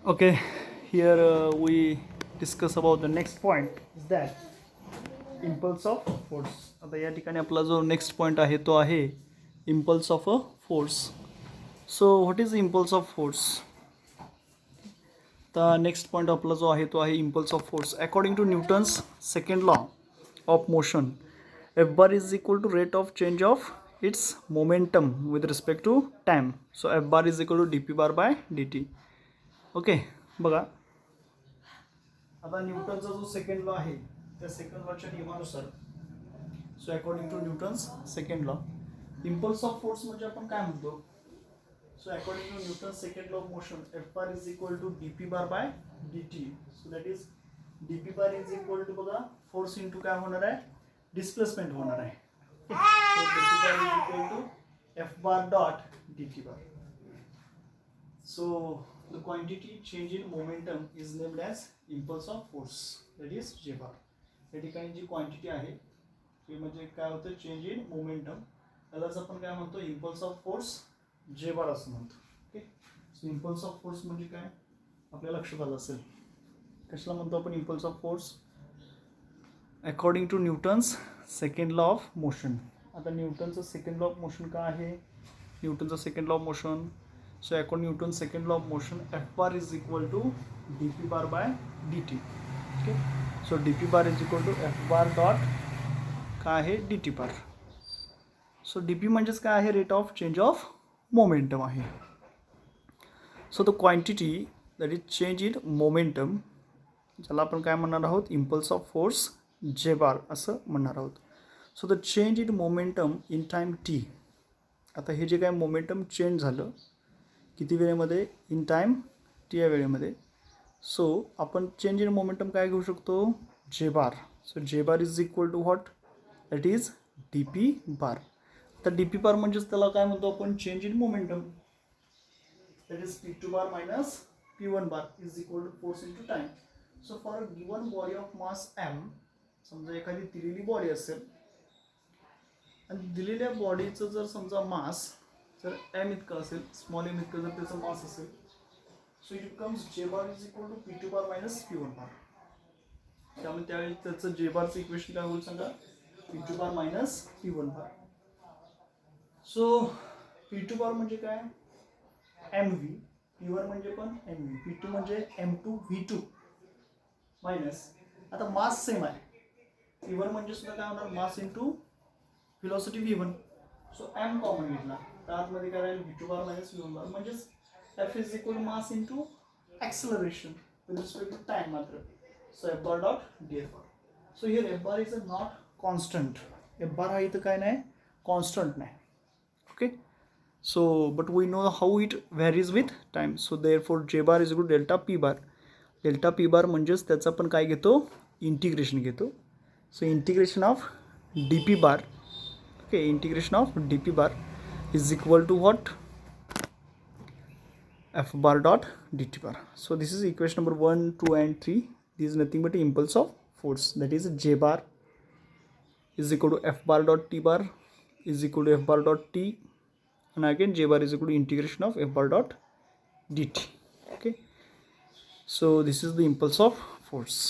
Okay, here we discuss about the next point is that impulse of force. आता या ठिकाणी आपला जो नेक्स्ट पॉईंट आहे तो आहे impulse of a force. So what is impulse of force? The next point आपला जो आहे तो आहे impulse of force. According to Newton's second law of motion, F bar is equal to rate of change of its momentum with respect to time. So F bar is equal to dp bar by dt. Okay बघा आता न्यूटनचा जो second law आहे त्या second लॉच्या नियमानुसार so according to Newton's second law impulse of force म्हणजे आपण काय म्हणतो. So according to Newton's second law of motion F bar is equal to DP bar by dt. So that is DP bar is equal to बघा force into काय होणार आहे displacement होणार आहे. DP bar is equal to F bar dot dt bar. So the quantity change in momentum is named as impulse of force, that is J bar. या ठिकाणी जी quantity आहे ते म्हणजे काय होतं चेंज इन मोमेंटम त्यालाच आपण काय म्हणतो impulse of force J bar असं म्हणतो. Okay so impulse of force म्हणजे काय आपल्या लक्षात आलं असेल कशाला म्हणतो आपण impulse of force according to Newton's second law of motion. आता न्यूटनचं सेकंड लॉ ऑफ मोशन काय आहे न्यूटनचं second law of motion. So according to Newton's second law of motion, F bar is equal to dp bar by dt. Okay. So dp bar is equal to F bar dot काय आहे dt bar. So dp म्हणजेच काय आहे rate of change of momentum आहे. So the quantity that is change in momentum ज्याला आपण काय म्हणणार आहोत impulse of force J bar असं म्हणणार आहोत. So the change in momentum in time t. आता हे जे काय मोमेंटम चेंज झालं किती वेळेमध्ये इन टाईम टी या वेळेमध्ये. सो आपण चेंज इन मोमेंटम काय घेऊ शकतो जे bar. So J bar is equal to what that is D P bar. तर डी पी बार म्हणजेच त्याला काय म्हणतो आपण change in momentum that is P two bar minus P one bar is equal to force into time. So for a given body of mass M समजा एखादी दिलेली body असेल आणि दिलेल्या बॉडीचं जर समजा मास जर एम इतकं असेल स्मॉल एम इतकं जर त्याचं मास असेल so it comes J bar is equal to P two bar minus P one bar. त्यामुळे त्यावेळी त्याचं जे बारचं इक्वेशन काय होईल सांगा P two bar minus P one bar. So P two bar म्हणजे काय एम व्ही पी वन म्हणजे पण एम व्ही पी टू म्हणजे M two V two minus आता मास सेम आहे पी वन म्हणजे सुद्धा काय होणार mass into velocity V one. So M common घेतला तर आतमध्ये काय राहील V two bar minus V one bar म्हणजेच F is equal mass into acceleration with respect to time मात्र. So F bar dot D F bar. So here F bar is a not constant. F bar हा इथं काय नाही constant नाही. Okay so but we know how it varies with time. So therefore J bar is equal delta P bar. Delta P bar म्हणजेच त्याचा पण काय घेतो इंटिग्रेशन घेतो. So integration of D P bar okay integration of dp bar is equal to what f bar dot dt bar. So this is equation number 1 2 and 3. This is nothing but impulse of force that is j bar is equal to f bar dot t bar is equal to f bar dot t and again j bar is equal to integration of f bar dot dt. Okay so this is the impulse of force.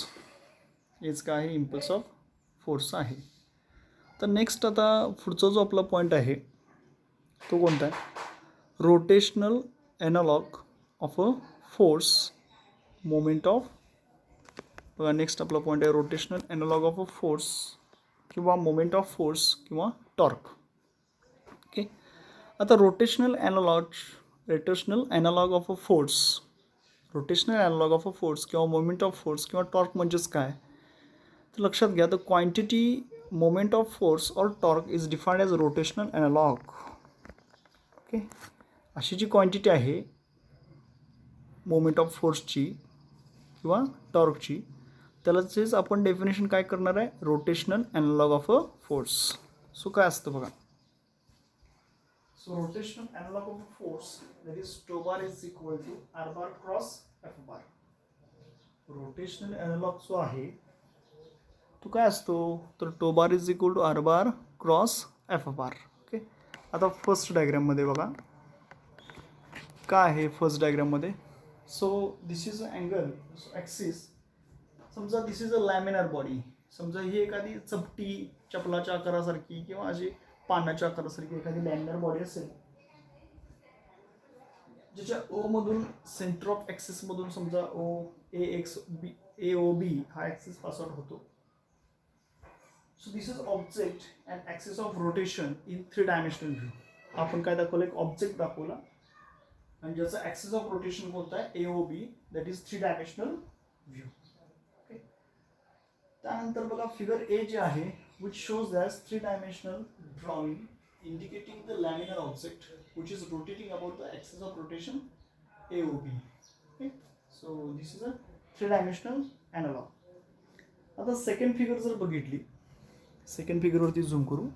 हेच काय आहे impulse of force आहे. तर next आता पुढचा जो आपला point आहे तो कोणता आहे rotational analogue of a force moment of. बघा नेक्स्ट आपला पॉईंट आहे rotational analogue of a force किंवा मोमेंट ऑफ फोर्स किंवा टॉर्क. ओके आता rotational analogue of a force rotational analogue of a force किंवा मोमेंट ऑफ फोर्स किंवा torque म्हणजेच काय तर लक्षात घ्या the quantity moment of force or torque is defined as rotational analog. Okay अशी जी क्वांटिटी आहे मोमेंट ऑफ फोर्सची किंवा टॉर्कची त्यालाच आपण डेफिनेशन काय करणार आहे rotational analogue of a force. So काय असतं बघा so rotational analogue of a force that is tau bar is equal to R bar cross F bar. Rotational analog जो आहे तो काय असतो तर tau bar is equal to R bar cross F bar. Okay आता first डायग्राममध्ये बघा काय आहे फर्स्ट डायग्राममध्ये so this is a angle axis. समजा दिस इज अ लॅमिनार बॉडी. समजा ही एखादी चपटी चपलाच्या आकारासारखी किंवा अशी पानाच्या आकारासारखी एखादी लॅमिनार बॉडी असेल, ज्याच्या ओ मधून सेंटर ऑफ ॲक्सिस मधून समजा ओ बी हा ॲक्सिस पास आउट होतो. So this is object and axis of rotation in 3 dimensional view. आपण काय दाखवलं, एक ऑब्जेक्ट दाखवला आणि ज्याचा ॲक्सिस ऑफ रोटेशन कोणता आहे, AOB, that is 3 dimensional view. त्यानंतर बघा फिगर ए जे आहे, which shows as 3 dimensional drawing indicating the laminar object which is rotating about the axis of rotation AOB. Okay, so this is a 3-dimensional analog. आता second figure जर बघितली, second फिगरवरती zoom करू.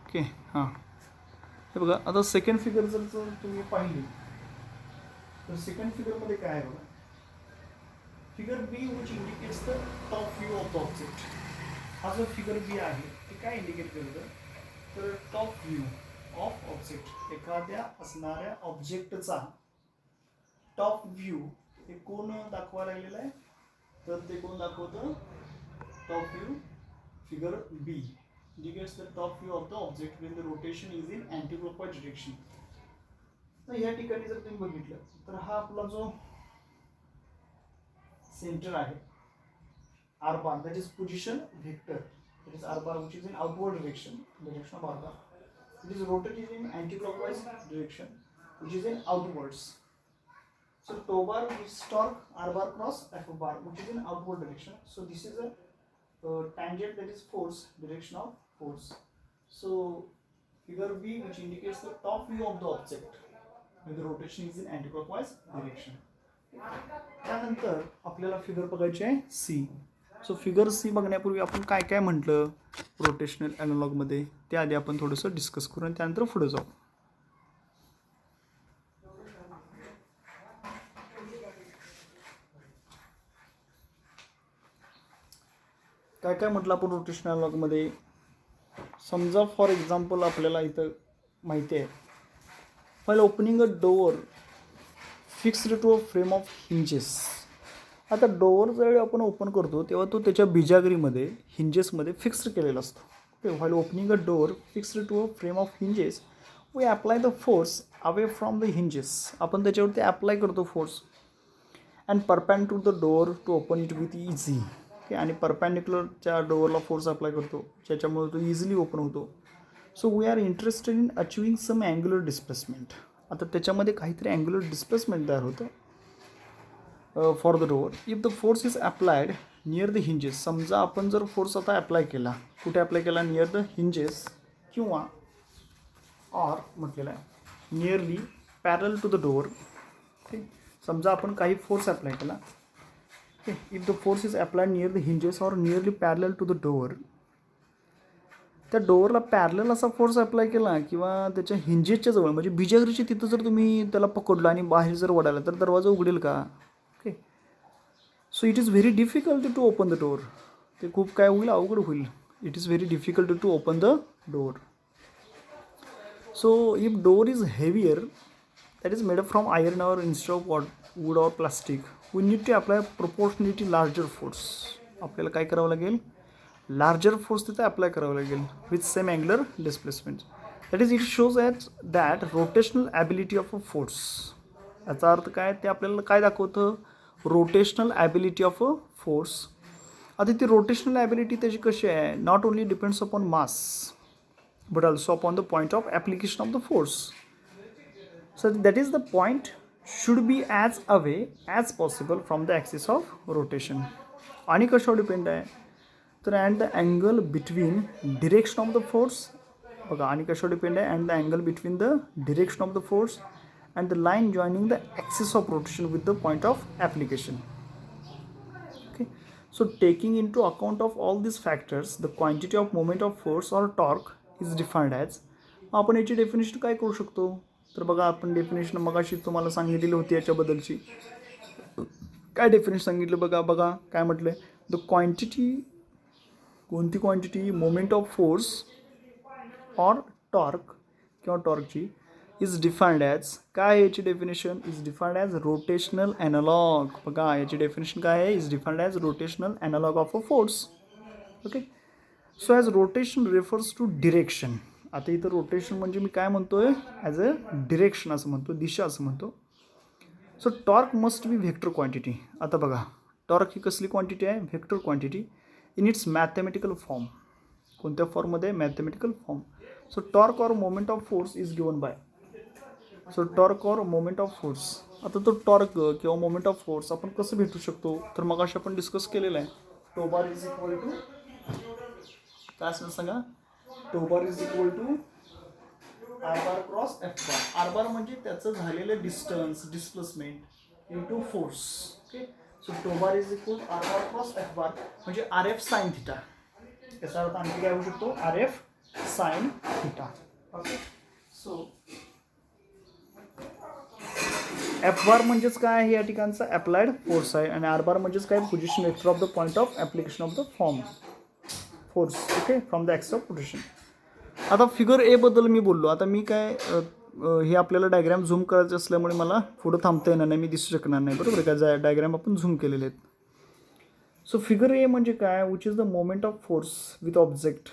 Okay, हां, हे बघा. आता सेकंड फिगर जर तुम्ही पाहिली तर सेकंड फिगरमध्ये काय आहे बघा, figure B which indicates the top view of the object. हा जो फिगर बी आहे ते काय इंडिकेट करतं, तर टॉप व्ह्यू ऑफ ऑब्जेक्ट, एखाद्या असणाऱ्या ऑब्जेक्टचा टॉप व्ह्यू हे कोण दाखवायला लागलेलं आहे, तर ते कोण दाखवतं, top view. Figure B indicates the top view of the object when the rotation is in anti-clockwise direction. तर या ठिकाणी जर तुम्ही बघितलं तर हा आपला जो सेंटर आहे, R bar, that is position vector, that is R bar which is in outward direction of R bar. It is rotated in anticlockwise direction which is in outwards. So tau bar is torque R bar cross F bar which is in outward direction. So this is a tangent, that is force, direction of force. So figure B which indicates the top view of the object when the rotation is in anti-clockwise direction. त्यानंतर आपल्याला figure बघायची आहे C. So figure C बघण्यापूर्वी आपण काय काय म्हटलं rotational ॲनालॉगमध्ये ते आधी आपण थोडंसं डिस्कस करू आणि त्यानंतर पुढे जाऊ. काय काय म्हटलं आपण रोटेशनल ॲनालॉगमध्ये. समजा फॉर एक्झाम्पल आपल्याला इथं माहिती आहे, while opening a door fixed to a frame of hinges. आता डोअर ज्यावेळी आपण ओपन करतो तेव्हा तो त्याच्या बिजागरीमध्ये हिंजेसमध्ये फिक्स्ड केलेला असतो. Okay, while opening a door fixed to a frame of hinges we apply the force away from the hinges. आपण त्याच्यावरती अप्लाय करतो force and perpendicular to the door to open it with easy. Okay, आणि परपेंडिक्युलरच्या डोअरला force apply करतो ज्याच्यामुळे तो easily open होतो. So we are interested in achieving some angular displacement. आता त्याच्यामध्ये काहीतरी अँग्युलर डिस्प्लेसमेंट तयार होतं for the door if the force is applied near the hinges. समजा आपण जर फोर्स आता अप्लाय केला, कुठे अप्लाय केला, नियर द हिंजेस किंवा ऑर म्हटलेला आहे नियरली पॅरल टू द डोअर. ओके, समजा आपण काही फोर्स अप्लाय केला. Okay, if the force is applied near the hinges or nearly पॅरल टू द डोअर, त्या डोअरला पॅरल असा फोर्स अप्लाय केला किंवा त्याच्या हिंजेसच्या जवळ म्हणजे बिजागरीच्या तिथं जर तुम्ही त्याला पकडलं आणि बाहेर जर वडाला तर दरवाजा उघडेल का. Okay, so it is very difficult to open the door. ते खूप काय होईल, अवघड होईल. It is very difficult to open the door. So if door is heavier that is made up from iron or instead of wood or plastic we need to apply proportionately larger force. आपल्याला काय करावं लागेल, larger force तिथे apply करावं लागेल with same angular displacement. That is it shows at that rotational ability of a force. याचा अर्थ काय, ते आपल्याला काय दाखवतं, rotational ability of a force. आता ती रोटेशनल ॲबिलिटी त्याची कशी आहे, not only depends upon mass but also upon the point of application of the force. So that is the point should be as away as possible from the axis of rotation. आणि कशावर depend आहे, तर and the angle between direction of the force. बघा, आणि कशावर depend आहे, and the angle between the direction of the force and the line joining the axis of rotation with the point of application. Okay, so taking into account of all this factors the quantity of moment of force or torque is defined as. आपण याची definition काय करू शकतो, तर बघा आपण definition मगाशी तुम्हाला सांगितलेली होती याच्याबद्दलची. काय डेफिनेशन सांगितलं बघा काय म्हटलं, द क्वांटिटी, कोणती क्वांटिटी, मोमेंट ऑफ फोर्स और टॉर्क किंवा टॉर्कची इज डिफाइंड ॲज, काय आहे याची definition, is defined as rotational analogue. बघा याची डेफिनेशन काय आहे, is defined as rotational analogue of a force. Okay, so as rotation refers to direction. आता इथं रोटेशन म्हणजे मी काय म्हणतोय, ॲज अ डिरेक्शन असं म्हणतो, दिशा असं म्हणतो. So torque must be vector quantity. आता बघा टॉर्क ही कसली क्वांटिटी आहे, vector quantity in its mathematical form. कोणत्या फॉर्ममध्ये, mathematical form. So torque or moment of force is given by, so torque or moment of force. आता तो torque किंवा moment of force आपण कसं भेटू शकतो, तर मग अशा आपण डिस्कस केलेलं आहे. Tau bar is equal to काय असेल सांगा, tau bar is equal to R bar cross F bar. R bar म्हणजे त्याचं झालेलं distance, displacement into force. Okay, so tau bar is equal R bar cross F bar म्हणजे R F sine theta. याचा अर्थ आणखी काय होऊ शकतो, R F sine theta. Okay, so F bar म्हणजेच काय आहे या ठिकाणचा अप्लाइड फोर्स आहे आणि आर बार म्हणजेच काय, position vector of the point of application of the form force. Okay, from the axis of position. आता फिगर ए बद्दल मी बोललो. आता मी काय हे आपल्याला डायग्राम झूम करायचं असल्यामुळे मला पुढं थांबता येणार नाही, मी दिसू शकणार नाही, बरोबर आहे का, डायग्राम आपण झूम केलेले आहेत. सो फिगर ए म्हणजे काय, which is the moment of force with object,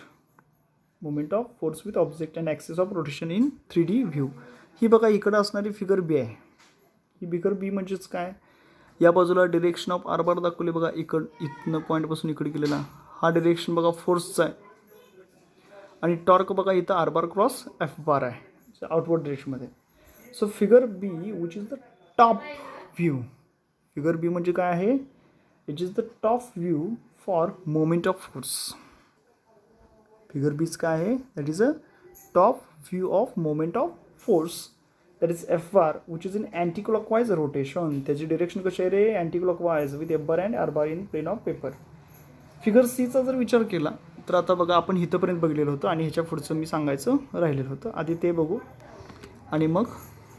moment of force with object and axis of rotation in 3D view. ही बघा इकडं असणारी फिगर बी आहे. ही फिगर बी म्हणजेच काय, या बाजूला डिरेक्शन ऑफ आर बार दाखवले बघा, इथनं पॉईंटपासून इकडे केलेला हा डिरेक्शन बघा फोर्सचा आहे. आणि टॉर्क बघा इथं R bar cross F bar आहे आउटवर्ड डिरेक्शनमध्ये. So figure B which is the top view. Figure B म्हणजे काय आहे, it is the top view for moment of force. Figure बीच काय आहे, that is a top view of moment of force, that is F bar which is in anticlockwise rotation. त्याची direction कशी आहे रे, anticlockwise with F bar and R bar in plane of paper. Figure सीचा जर विचार केला तर आता बघा आपण इथंपर्यंत बघलेलं होतं आणि ह्याच्या पुढचं मी सांगायचं राहिलेलं होतं. आधी ते बघू आणि मग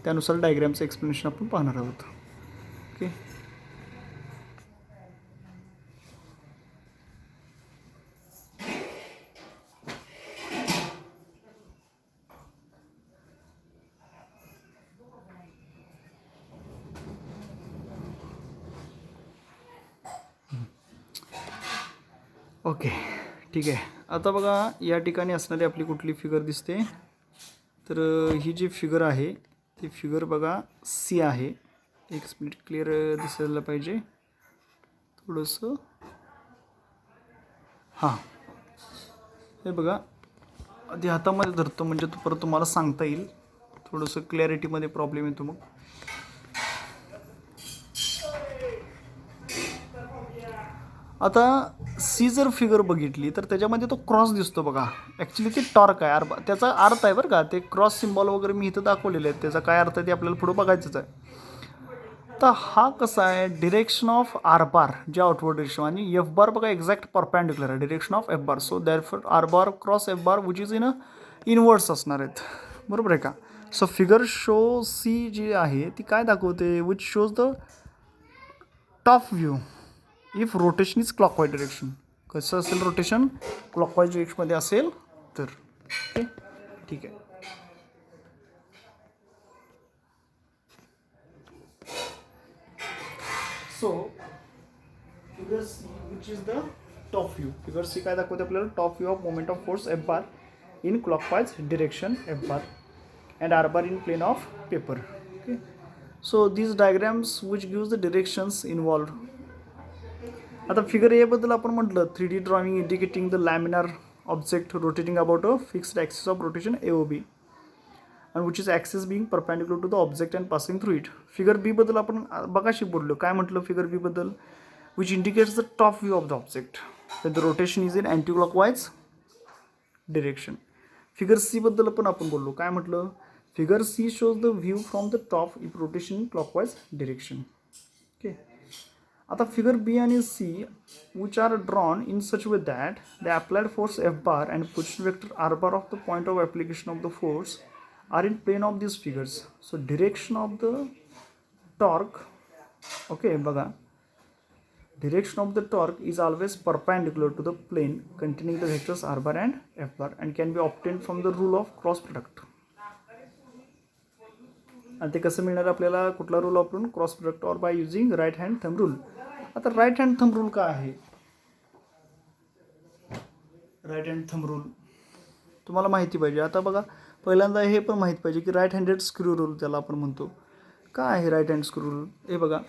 त्यानुसार डायग्रामचं एक्सप्लेनेशन आपण पाहणार आहोत. ओके, ओके ठीक आहे. आता बघा या ठिकाणी असणारी आपली कुठली फिगर दिसते, तर ही जी फिगर आहे ती फिगर बघा सी आहे. एक मिनिट, क्लिअर दिसायला पाहिजे थोडंसं. हां, हे बघा आधी हातामध्ये धरतो म्हणजे तो परत तुम्हाला सांगता येईल. थोडंसं क्लॅरिटीमध्ये प्रॉब्लेम येतो मग. आता सी जर फिगर बघितली तर त्याच्यामध्ये तो क्रॉस दिसतो बघा. ॲक्च्युली ते टॉर्क आहे, त्याचा अर्थ आहे बरं का. ते क्रॉस सिम्बॉल वगैरे मी इथं दाखवलेले आहेत, त्याचा काय अर्थ आहे ते आपल्याला पुढं बघायचंच आहे. तर हा कसा आहे, डिरेक्शन ऑफ आर बार जे आउटवर्ड डिरेक्शन आणि एफ बार बघा एक्झॅक्ट परपॅन्डिक्युलर आहे direction of F bar. So therefore R bar cross F bar which is in inwards असणार आहेत, बरोबर आहे का. सो फिगर शो सी जी आहे ती काय दाखवते, which shows the top view if rotation is clockwise direction. कसं असेल रोटेशन, क्लॉकवाईज डिरेक्शनमध्ये असेल तर. ओके ठीक आहे. So figure C which is the top view. Figure C काय दाखवते आपल्याला, top view of moment of force F bar in clockwise direction F bar and R bar in plane of paper. Okay, so these diagrams which gives the directions involved. आता figure A बद्दल आपण म्हटलं 3D drawing indicating the laminar object rotating about a fixed axis of rotation AOB and which is axis being perpendicular to the object and passing through it. Figure B बद्दल आपण बघाशी बोललो. काय म्हटलं figure B बद्दल, which indicates the top view of the object when the rotation is in anti-clockwise direction. Figure C बद्दल पण आपण बोललो. काय म्हटलं, figure C shows the view from the top if rotation in clockwise direction. Okay, आता figure बी आणि C which are drawn in such way that the applied force F bar and position vector R bar of the point of application of the force are in plane of these figures. So direction of the torque, okay बघा, direction of the torque is always perpendicular to the plane containing the vectors r bar and f bar and can be obtained from the rule of cross product. आणि ते कसं मिळणार आपल्याला, कुठला rule वापरून, cross product और by using right hand thumb rule. आता right hand thumb rule काय आहे? राईट हँड थंब रूल तुम्हाला माहिती पाहिजे. आता बघा, पहिल्यांदा हे पण माहीत पाहिजे की राईट हँडेड स्क्रू रूल त्याला आपण म्हणतो. काय आहे राईट हँड स्क्रू रूल? हे बघा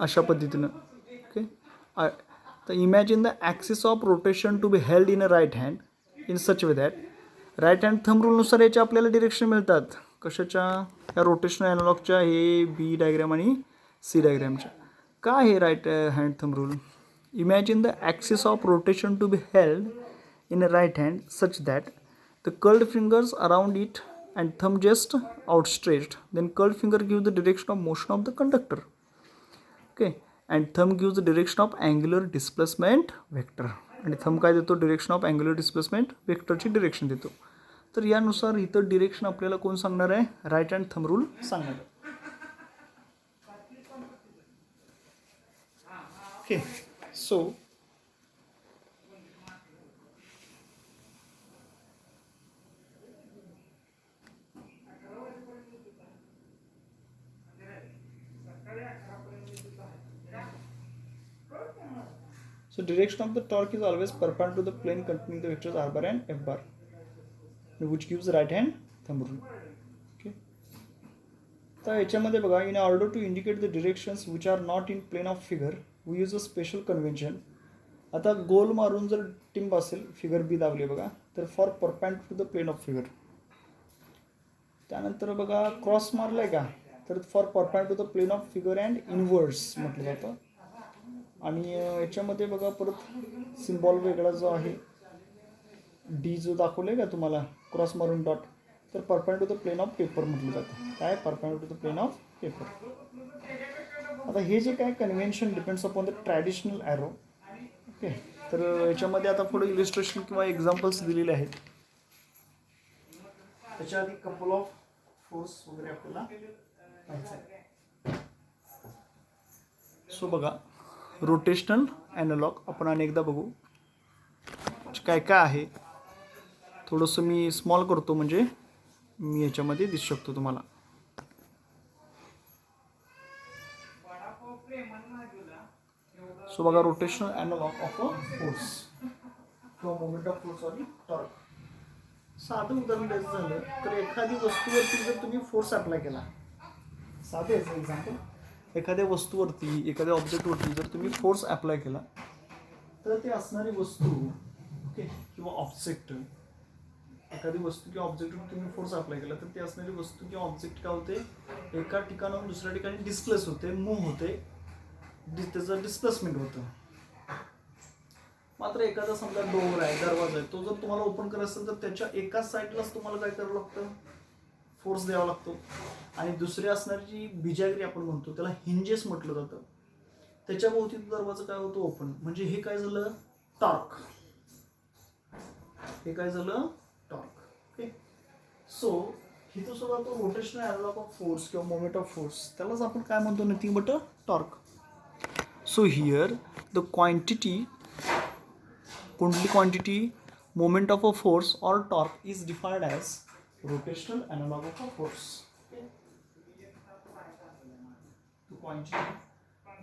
अशा पद्धतीनं. ओके, तर imagine the axis of rotation to be held in a right hand in such way that right hand thumb रूलनुसार याचे आपल्याला डिरेक्शन मिळतात. कशाच्या? या रोटेशनल ॲनालॉगच्या ए बी डायग्राम आणि सी डायग्रामच्या. काय आहे right hand thumb rule? Imagine the axis of rotation to be held in a right hand such that the curled fingers around it and thumb just outstretched, then curled finger gives the direction of motion of the conductor, okay, and thumb gives the direction of angular displacement vector, आणि thumb काय देतो? direction of angular displacement vector ची direction देतो. तर यानुसार इथं direction आपल्याला कोण सांगणार आहे? राईट हँड थंब रूल सांगणार आहे. Okay, so so direction of the torque is always perpendicular to the plane containing the vectors r bar and f bar, which gives right hand thumb rule. Okay, तर याच्यामध्ये बघा, in order to indicate the directions which are not in plane of figure we use a special convention. आता गोल मारून जर टिंब असेल, figure बी दाबली बघा, तर for perpendicular to the plane of figure. त्यानंतर बघा क्रॉस मारलाय का, तर for perpendicular to the plane of figure and inverse म्हटलं जातं. आणि याच्यामध्ये बघा परत सिम्बॉल वेगळा जो आहे, डी जो दाखवला आहे का तुम्हाला क्रॉस मारून डॉट, तर perpendicular to the plane of paper म्हटलं जातं. काय? Perpendicular to the plane of paper. आता हे जे काय convention depends upon the traditional arrow. Okay, तर याच्यामध्ये आता पुढे इलिस्ट्रेशन किंवा एक्झाम्पल्स दिलेले आहेत. त्याच्या आधी कपल ऑफ फोर्स वगैरे आपल्याला माहिती आहे. सो बघा, रोटेशनल ॲनालॉग आपण अनेकदा बघू काय काय आहे. थोडंसं मी स्मॉल करतो म्हणजे मी याच्यामध्ये दिसू शकतो तुम्हाला. सो बघा, rotational analogue of a force किंवा moment of force sorry torque. साधं उदाहरण द्यायचं झालं तर एखादी वस्तूवरती जर तुम्ही फोर्स अप्लाय केला, साधं याचं एक्झाम्पल, एखाद्या वस्तूवरती, एखाद्या ऑब्जेक्टवरती जर तुम्ही फोर्स अप्लाय केला तर ते असणारी वस्तू, ओके, किंवा ऑब्जेक्ट, एखादी वस्तू किंवा ऑब्जेक्टवर तुम्ही फोर्स अप्लाय केला तर ती असणारी वस्तू किंवा ऑब्जेक्ट काय होते? एका ठिकाणाहून दुसऱ्या ठिकाणी डिस्प्लेस होते, मूव्ह होते, त्याचं डिस्प्लेसमेंट होतं. मात्र एखादा समजा डोर आहे, दरवाजा आहे, तो जर तुम्हाला ओपन करायचा असेल तर त्याच्या एकाच साईडलाच तुम्हाला काय करावं लागतं? फोर्स द्यावा लागतो. आणि दुसरी असणारी जी बिजागरी आपण म्हणतो, त्याला हिंजेस म्हटलं जातं, त्याच्या भोवती दरवाजा काय होतो? ओपन. म्हणजे हे काय झालं? टॉर्क. हे काय झालं? टॉर्क. ओके, सो इथं सुद्धा तो रोटेशनल ॲनालॉग ऑफ फोर्स किंवा मोमेंट ऑफ फोर्स, त्यालाच आपण काय म्हणतो? Nothing but a torque. So here the quantity, कोणती quantity? Moment of a force और torque is defined as rotational analog of a force. The quantity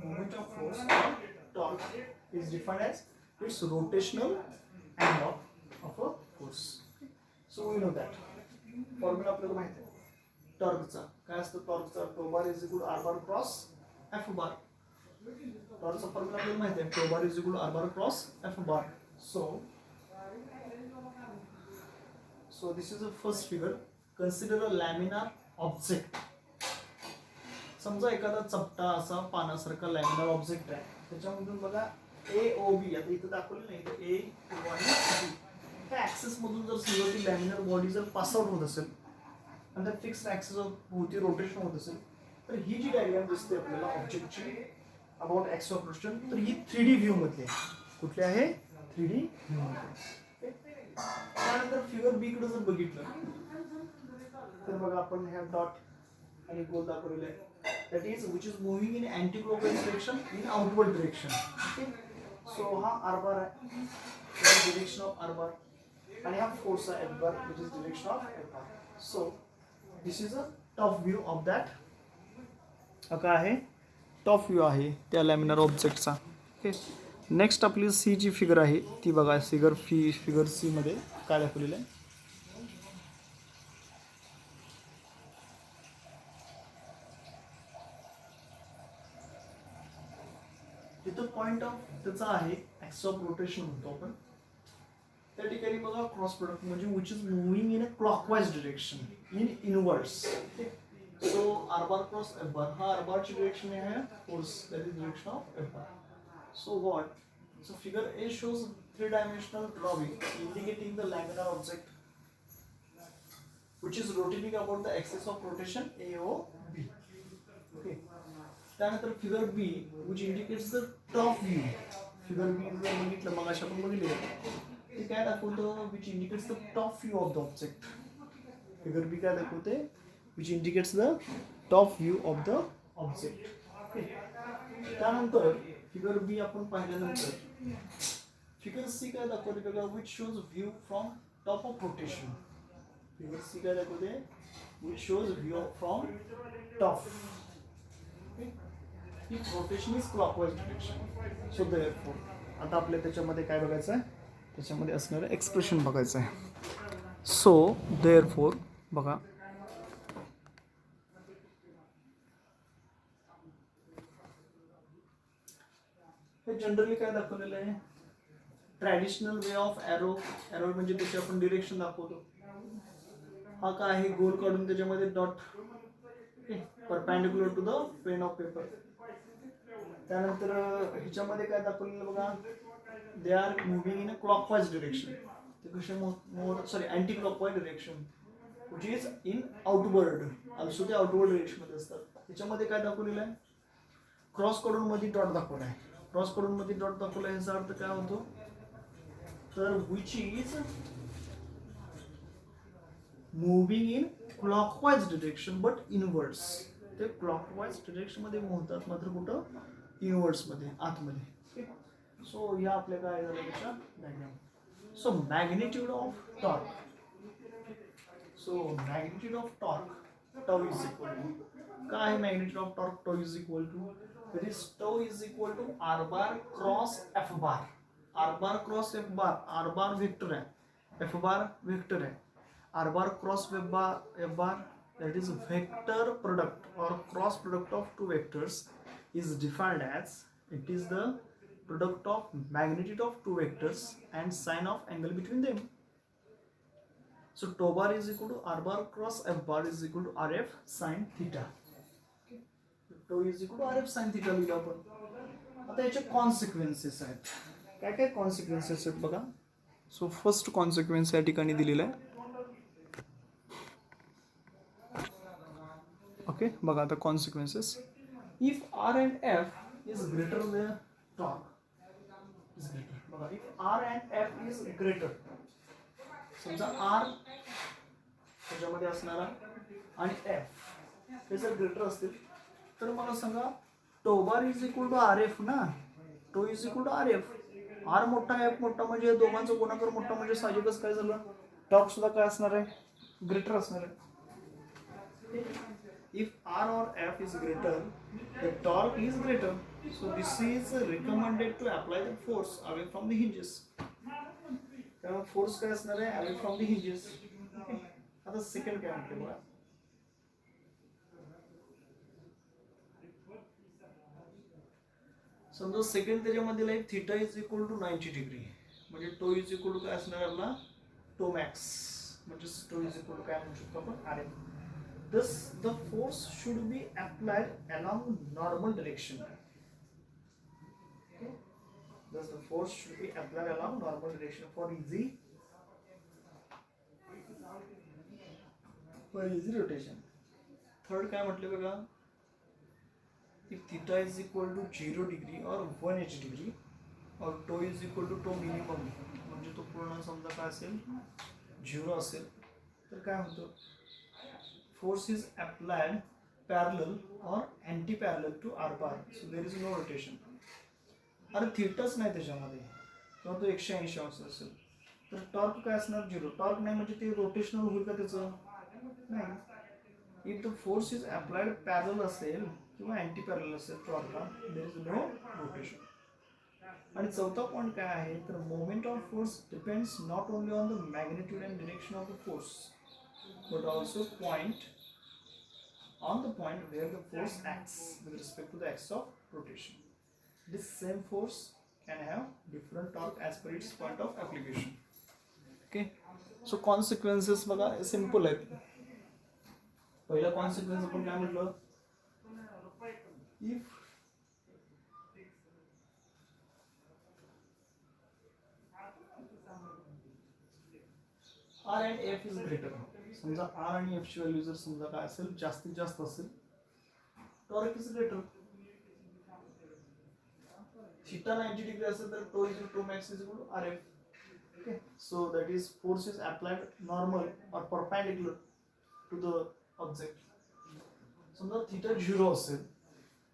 moment of force or torque is defined as its rotational analog of a force. So we know that formula आपल्याला माहिती आहे टॉर्कचा. काय असतं टॉर्कचा? Tau bar is equal R bar cross F bar. टॉर्कचा formula आपल्याला माहिती आहे, tau bar is equal R bar cross F bar. So this is the first figure. Consider a laminar object. समजा एखादा चपटा असा पानासारखा लॅमिनार ऑब्जेक्ट आहे, त्याच्यामधून बघा ए ओ बी, आता इथं दाखवलं नाही तर ए आणि बी, त्या ॲक्सेस मधून जर समजा ती लॅमिनार बॉडी जर पास आउट होत असेल आणि त्या फिक्स्ड ॲक्सेस भोवती रोटेशन होत असेल, तर ही जी डायग्राम दिसते आपल्याला ऑब्जेक्टची अबाउट ॲक्सिस ऑफ रोटेशन, तर ही 3D व्ह्यू मध्ये आहे. कुठली आहे? 3D व्ह्यू मध्ये. त्यानंतर फिगर बी कडे जर बघितलं तर बघा आपण ह्या डॉट आणि गोल दाखवलेले आहे. that is which is moving in anti-clockwise direction in outward direction. Okay, so हा r bar आहे, direction of r bar, आणि हा force आहे f bar which is direction of f bar. So this is a top view of that. काय आहे, top view आहे त्या laminar ऑब्जेक्टचा. Okay, next आपली सी जी फिगर आहे ती बघा. फिगर सी मध्ये काय दाखवलेलं आहे. तिथं पॉइंट ऑफ त्याचा आहे ॲक्सिस ऑफ रोटेशन म्हणतो आपण. त्या ठिकाणी बघा क्रॉस प्रोडक्ट म्हणजे which is moving in a clockwise direction in inwards. So r bar cross f bar, हा r bar ची डिरेक्शन आहे, force that is direction of f bar. So what? So figure A shows three-dimensional drawing indicating the laminar object which is rotating about the axis of rotation AOB. Okay. त्यानंतर figure B which indicates the top view. Figure B जर बघितलं मग अशा पण बघितलं ते काय दाखवतो, which indicates the top view of the object. Figure B काय दाखवते, which indicates the top view of the object. Okay. त्यानंतर फिगर बी आपण पाहिल्यानंतर फिगर सी काय दाखवते बघा, which shows view from top of rotation. Figure C काय दाखवते, which shows view from top if rotation is clockwise direction. So therefore आता आपल्या त्याच्यामध्ये काय बघायचं आहे, त्याच्यामध्ये असणारं एक्सप्रेशन बघायचं आहे. सो देअरफॉर बघा, हे जनरली काय दाखवलेलं आहे, traditional way of arrow. Arrow म्हणजे त्याची आपण डिरेक्शन दाखवतो. हा काय आहे, गोल काढून त्याच्यामध्ये dot perpendicular to the pen of paper. त्यानंतर ह्याच्यामध्ये काय दाखवलेलं बघा, they are moving in a clockwise direction. ते कसे anticlockwise direction which is in outward, also ते आउटवर्ड डिरेक्शन मध्ये असतात. त्याच्यामध्ये काय दाखवलेलं आहे, क्रॉस कडून मध्ये डॉट दाखवला आहे. क्रॉस कडून मध्ये डॉट दाखवला याचा अर्थ काय होतो, तर which is moving in clockwise direction but inwards. ते क्लॉकवाइज डिरेक्शन मध्ये होतात मात्र कुठं, इनवर्ड्स मध्ये, आतमध्ये. सो या आपल्या काय झालं त्याच्या diagram. So magnitude of torque. So magnitude of torque tau is equal to काय आहे, magnitude of torque tau is equal to that is tau is equal to r bar cross f bar. r bar cross f bar, r bar vector है, f bar vector है. r bar cross f bar that is vector product or cross product of two vectors is defined as it is the product of magnitude of two vectors and sine of angle between them. So tau bar is equal to r bar cross f bar is equal to rf sin theta. Tau is equal to R F sine theta लिहिलं आपण. आता याचे consequences आहेत, काय काय consequences आहेत बघा. So first consequence या ठिकाणी दिलेला आहे. ओके बघा आता consequences. If R and F is greater the torque is greater. बघा if R and F is greater, समजा आर त्याच्यामध्ये असणारा आणि एफ हे जर ग्रेटर असतील तर मला सांगा tau bar is equal to R F ना. Tau is equal to R F. R मोठा एफ मोठा म्हणजे दोघांचं गुणाकार मोठा म्हणजे साहजिकच काय झालं, टॉर्क सुद्धा काय असणार आहे, ग्रेटर असणार आहे. If R or F is greater the torque is greater. So this is recommended to apply the force away from the hinges. त्यामुळे फोर्स काय असणार आहे, अवे फ्रॉम द हिंजेस. आता सेकंड काय म्हणते बघा, समजा सेकंड त्याच्यामध्ये like theta is equal to 90 degree म्हणजे टो इज इक्वल टू काय असणार आपला, टो मॅक्स म्हणजे टो इज इक्वल टू काय म्हणू शकतो आपण, R F. Thus, the force should be applied along normal direction. Okay? Thus, the force should be applied along normal direction for easy rotation. Third काय म्हटले बघा, if theta is equal to 0 degree or 180 degree or tau is equal to tau minimum म्हणजे तो पूर्ण समजा काय असेल 0 असेल तर काय होतं, force is applied parallel or anti-parallel to r bar, so there is no rotation. अरे थिटाच नाही त्याच्यामध्ये किंवा तो 180 अंश असेल तर टॉर्क काय असणार 0. टॉर्क नाही म्हणजे ते रोटेशनल होईल का त्याचं नाही. If the force is applied पॅरल असेल किंवा अँटी पॅरल असेल टॉर्कला देयर इज नो रोटेशन. आणि चौथा पॉईंट काय आहे तर moment of force depends not only on the magnitude and direction of the force but also on the point where the force acts with respect to the axis of rotation. This same force can have different torque as per its point of application. Okay, so consequences बघा simple आहेत. पहिला consequence आपण काय म्हटलं if R and F is greater, समजा R आणि F ची value जर समजा काय असेल जास्तीत जास्त असेल torque is greater. Theta 90 degree असेल तर tau is tau max is equal to RF. Okay, so that is force is applied normal और परपेंडिकुलर टू द ऑब्जेक्ट. समजा थीटा 0 असेल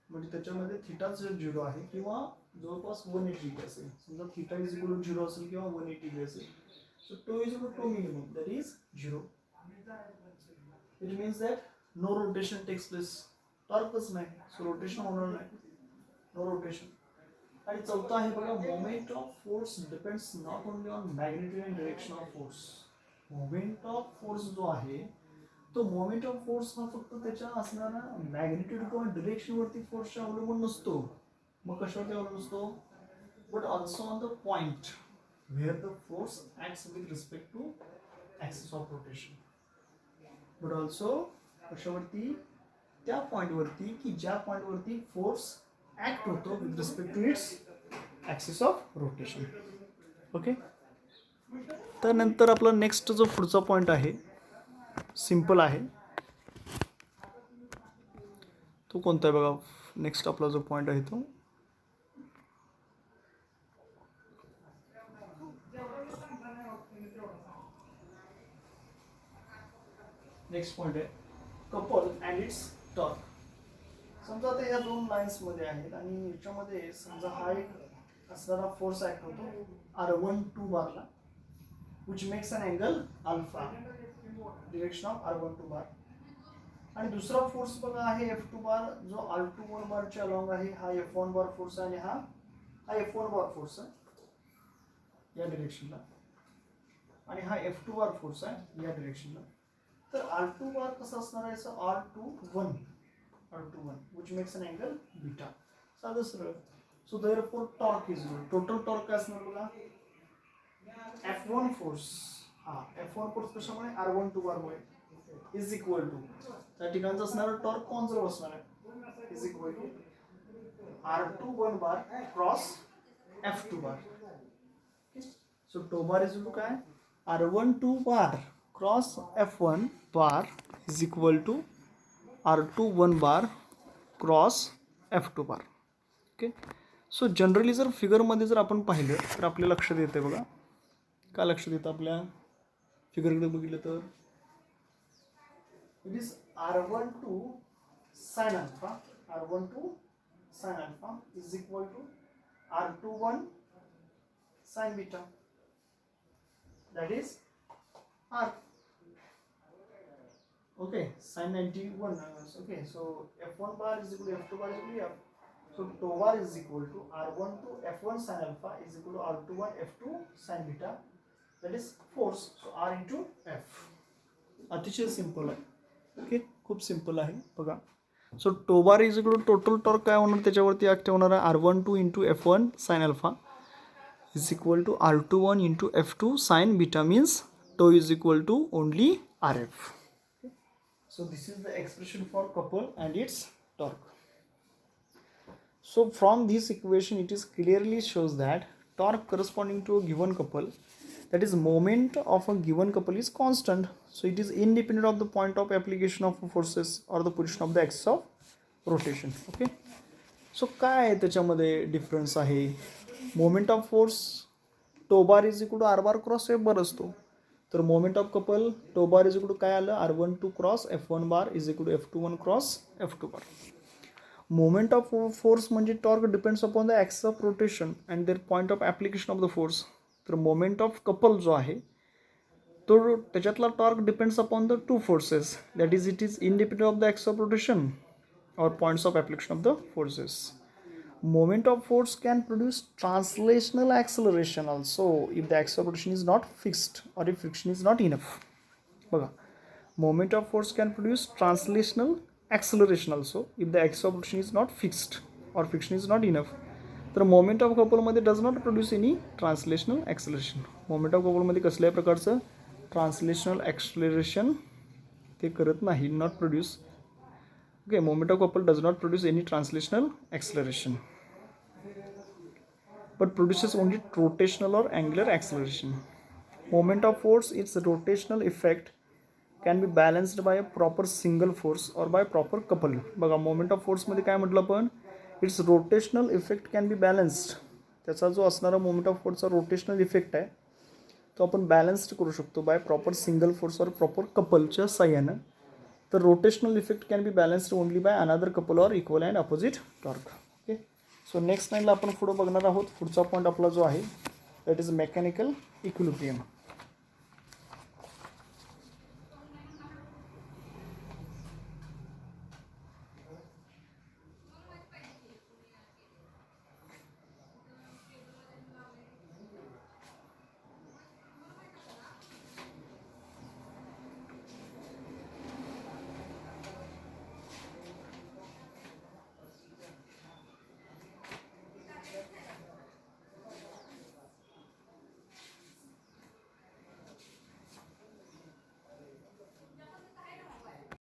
म्हणजे त्याच्यामध्ये थीटाच 0 आहे किंवा जवळपास 180 डिग्री असेल. समजा थीटा इज इक्वल टू 0 असेल किंवा 180 डिग्री असेल. So tau is equal to minimum, that is 0. It means that no rotation takes place. Torque नाही, so rotation होणार नाही. No rotation. आणि चौथा आहे बघा moment of force depends not only on magnitude and direction of force. Moment of force जो आहे तो moment of force हा फक्त त्याच्या असणारा मॅग्निट्यूड किंवा डिरेक्शन वरती फोर्सच्या अवलंबून नसतो. मग कशावरती अवलंबून असतो but also on the point where the force acts with respect to axis of rotation. But also कशावरती त्या पॉइंट वरती की ज्या पॉइंट वरती फोर्स ऍक्ट होतो with respect to its axis of rotation. Okay, तर नंतर आपला नेक्स्ट जो पुढचा पॉइंट आहे सिंपल आहे तो कोणता आहे बघा. नेक्स्ट आपला जो पॉइंट आहे तो नेक्स्ट पॉइंट आहे कपल अँड इट्स टॉर्क. समजा आता या दोन लाईन्स मध्ये आहेत आणि याच्यामध्ये समजा हा एक असणारा फोर्स ऍक्ट होतो R12 बारला which makes an angle alpha direction of R12 बार. आणि दुसरा फोर्स बघा आहे F2 बार जो R21 बारच्या अलॉंग आहे. हा F1 बार फोर्स आहे आणि हा F1 बार फोर्स आहे या डिरेक्शनला आणि हा F2 बार फोर्स आहे या डिरेक्शनला. तर R2 बार कसा असणार आहे R21 which makes an angle beta. साधं सरळ. So therefore torque is equal total torque काय असणार बघा F1 फोर्स F1 फोर्स कशामुळे R12 बार मुळे इज इक्वल टू त्या ठिकाणचं असणारं टॉर्क कॉन्झर्व असणार आहे is equal to R21 bar cross F2 bar. So tau bar is equal to काय R12 bar cross F1 bar is equal to R21 bar cross F2 bar. Okay, so generally जर फिगरमध्ये जर आपण पाहिलं तर आपल्या लक्षात येते बघा. काय लक्षात येतं आपल्या फिगरकडे बघितलं तर it is R12 sine alpha is equal to R21 sine beta. That is R. Okay, sin 91. Okay, so F1 bar is equal to F2 bar is equal to F. So tau bar is equal to R12 F1 sin alpha is equal to R21 F2 sin beta. That is force. So R into F. अतिशय simple आहे. ओके, खूप simple आहे बघा. So tau bar is equal to total torque काय होणार त्याच्यावरती act होणार आहे R12 into F1 sin alpha is equal to R21 into F2 sin beta means tau is equal to only RF. So this is the expression for couple and its torque. So from this equation it is clearly shows that torque corresponding to a given couple, that is moment of a given couple, is constant. So it is independent of the point of application of forces or the position of the axis of rotation. Okay, so काय आहे त्याच्यामध्ये difference आहे. Moment of force tau bar is equal to R bar cross F bar असतो तर moment of couple tau bar is equal to काय आलं R12 cross F1 bar is equal to F21 cross F2 bar. Moment of force म्हणजे torque depends upon the axis of rotation and their point of application of the force. तर moment of couple जो आहे तो त्याच्यातला torque depends upon the two forces, that is it is independent of the axis of rotation or points of application of the forces. Moment of force can produce translational acceleration also if the axis of rotation is not fixed or if friction is not enough. बघा, moment of force can produce translational acceleration also if the axis of rotation is not fixed or friction is not enough. तर moment of कपलमध्ये does not produce any translational acceleration. Moment of कपलमध्ये कसल्याही प्रकारचं translational acceleration ते करत नाही, not produce. Okay, moment of couple does not produce any translational acceleration but produces only rotational or angular acceleration. Moment of force, its rotational effect can be balanced by a proper single force or by proper couple. बघा, moment of फोर्समध्ये काय म्हटलं आपण, it's rotational effect can be balanced. त्याचा जो असणारा moment of फोर्सचा rotational effect आहे तो आपण बॅलन्स्ड करू शकतो बाय प्रॉपर सिंगल फोर्स और प्रॉपर कपलच्या साह्यानं. तर rotational effect can be balanced only by another couple or equal and opposite torque. Okay, so next टाईमला आपण पुढं बघणार आहोत. पुढचा पॉईंट आपला जो आहे दॅट इज मेकॅनिकल इक्विलिब्रियम.